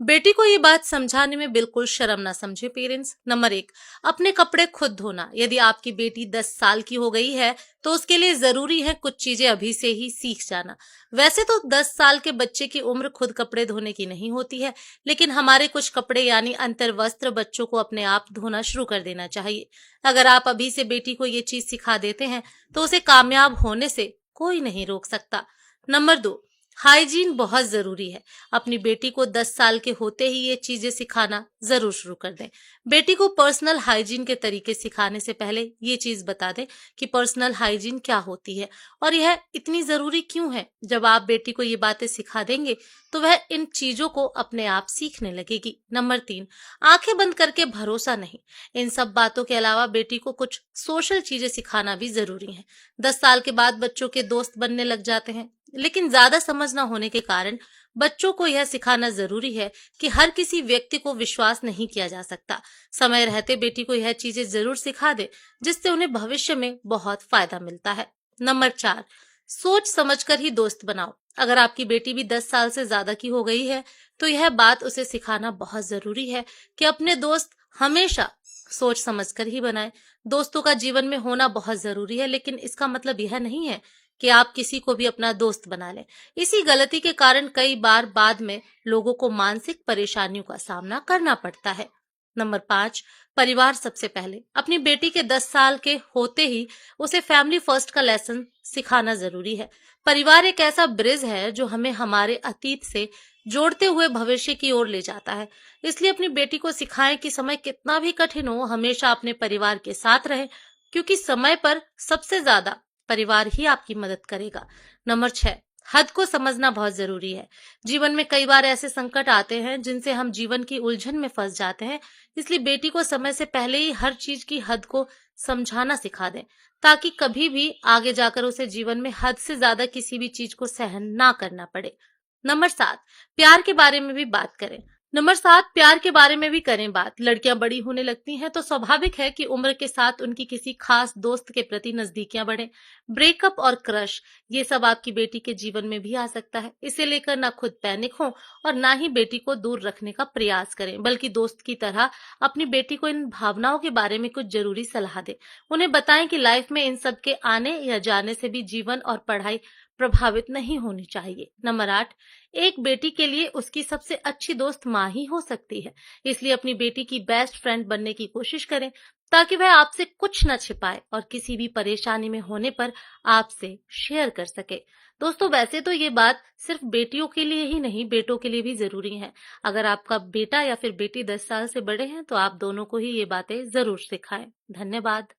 बेटी को ये बात समझाने में बिल्कुल शर्म ना समझे पेरेंट्स। नंबर 1, अपने कपड़े खुद धोना। यदि आपकी बेटी 10 साल की हो गई है तो उसके लिए जरूरी है कुछ चीजें अभी से ही सीख जाना। वैसे तो 10 साल के बच्चे की उम्र खुद कपड़े धोने की नहीं होती है, लेकिन हमारे कुछ कपड़े यानी अंतर वस्त्र बच्चों को अपने आप धोना शुरू कर देना चाहिए। अगर आप अभी से बेटी को ये चीज सिखा देते हैं तो उसे कामयाब होने से कोई नहीं रोक सकता। नंबर 2, हाइजीन बहुत जरूरी है। अपनी बेटी को 10 साल के होते ही ये चीजें सिखाना जरूर शुरू कर दें। बेटी को पर्सनल हाइजीन के तरीके सिखाने से पहले ये चीज बता दें कि पर्सनल हाइजीन क्या होती है और यह इतनी जरूरी क्यों है। जब आप बेटी को ये बातें सिखा देंगे तो वह इन चीजों को अपने आप सीखने लगेगी। नंबर 3, आंखें बंद करके भरोसा नहीं। इन सब बातों के अलावा बेटी को कुछ सोशल चीजें सिखाना भी जरूरी है। 10 साल के बाद बच्चों के दोस्त बनने लग जाते हैं, लेकिन ज्यादा समझ ना होने के कारण बच्चों को यह सिखाना जरूरी है कि हर किसी व्यक्ति को विश्वास नहीं किया जा सकता। समय रहते बेटी को यह चीजें जरूर सिखा दे जिससे उन्हें भविष्य में बहुत फायदा मिलता है। नंबर 4, सोच समझकर ही दोस्त बनाओ। अगर आपकी बेटी भी 10 साल से ज्यादा की हो गई है तो यह बात उसे सिखाना बहुत जरूरी है कि अपने दोस्त हमेशा सोच समझकर ही बनाए। दोस्तों का जीवन में होना बहुत जरूरी है, लेकिन इसका मतलब यह नहीं है कि आप किसी को भी अपना दोस्त बना लें। इसी गलती के कारण कई बार बाद में लोगों को मानसिक परेशानियों का सामना करना पड़ता है। नंबर 5, परिवार सबसे पहले। अपनी बेटी के 10 साल के होते ही उसे फैमिली फर्स्ट का लेसन सिखाना जरूरी है। परिवार एक ऐसा ब्रिज है जो हमें हमारे अतीत से जोड़ते हुए भविष्य की ओर ले जाता है। इसलिए अपनी बेटी को सिखाएं कि समय कितना भी कठिन हो, हमेशा अपने परिवार के साथ रहे, क्योंकि समय पर सबसे ज्यादा परिवार ही आपकी मदद करेगा। नंबर 6, हद को समझना बहुत जरूरी है। जीवन में कई बार ऐसे संकट आते हैं जिनसे हम जीवन की उलझन में फंस जाते हैं। इसलिए बेटी को समय से पहले ही हर चीज की हद को समझाना सिखा दें, ताकि कभी भी आगे जाकर उसे जीवन में हद से ज्यादा किसी भी चीज को सहन ना करना पड़े। नंबर 7, प्यार के बारे में भी बात करें। नंबर 7, प्यार के बारे में भी करें बात। लड़कियां बड़ी होने लगती हैं तो स्वाभाविक है कि उम्र के साथ उनकी किसी खास दोस्त के प्रति नजदीकियां बढ़े। ब्रेकअप और क्रश, ये सब आपकी बेटी के जीवन में भी आ सकता है। इसे लेकर ना खुद पैनिक हो और ना ही बेटी को दूर रखने का प्रयास करें, बल्कि दोस्त की तरह अपनी बेटी को इन भावनाओं के बारे में कुछ जरूरी सलाह दें। उन्हें बताएं कि लाइफ में इन सब के आने या जाने से भी जीवन और पढ़ाई प्रभावित नहीं होनी चाहिए। नंबर 8, एक बेटी के लिए उसकी सबसे अच्छी दोस्त माँ ही हो सकती है। इसलिए अपनी बेटी की बेस्ट फ्रेंड बनने की कोशिश करें, ताकि वह आपसे कुछ न छिपाए और किसी भी परेशानी में होने पर आपसे शेयर कर सके। दोस्तों, वैसे तो ये बात सिर्फ बेटियों के लिए ही नहीं, बेटों के लिए भी जरूरी है। अगर आपका बेटा या फिर बेटी 10 साल से बड़े हैं तो आप दोनों को ही ये बातें जरूर सिखाएं। धन्यवाद।